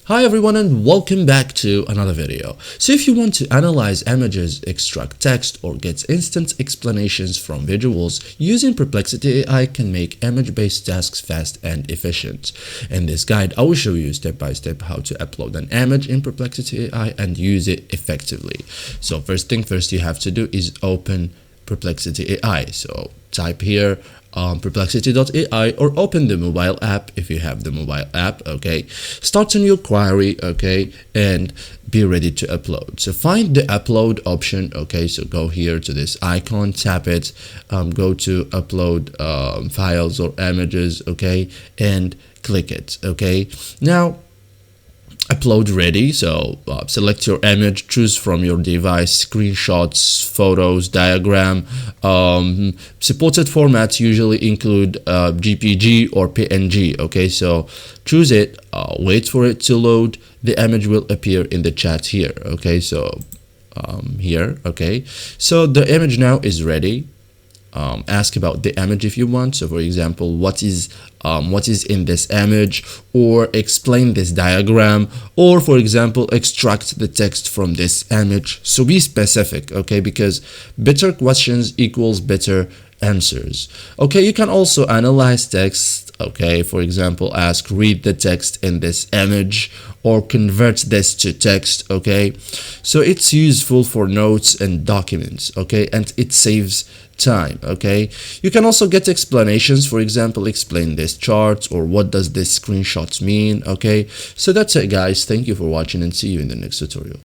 Hi everyone and welcome back to another video. So if you want to analyze images, extract text, or get instant explanations from visuals, using Perplexity AI can make image-based tasks fast and efficient. In this guide, I will show you step by step how to upload an image in Perplexity AI and use it effectively. So first thing first you have to do is open Perplexity AI. So type here perplexity.ai or open the mobile app if you have the mobile app. Okay, start a new query, okay, and be ready to upload. So find the upload option. Okay, so go here to this icon, tap it, go to upload files or images, okay, and click it. Okay, now upload ready. So select your image, choose from your device, screenshots, photos, diagram. Supported formats usually include JPG or PNG. Okay, so choose it, wait for it to load. The image will appear in the chat here. Okay, so here. Okay, so the image now is ready. Ask about the image if you want. So for example, what is in this image, or explain this diagram, or for example extract the text from this image. So be specific, okay, because better questions equals better answers. Okay, you can also analyze text. Okay, for example, ask read the text in this image or convert this to text. Okay, so it's useful for notes and documents. Okay, and it saves time. Okay, you can also get explanations. For example, explain this chart, or what does this screenshot mean. Okay, so that's it guys. Thank you for watching and see you in the next tutorial.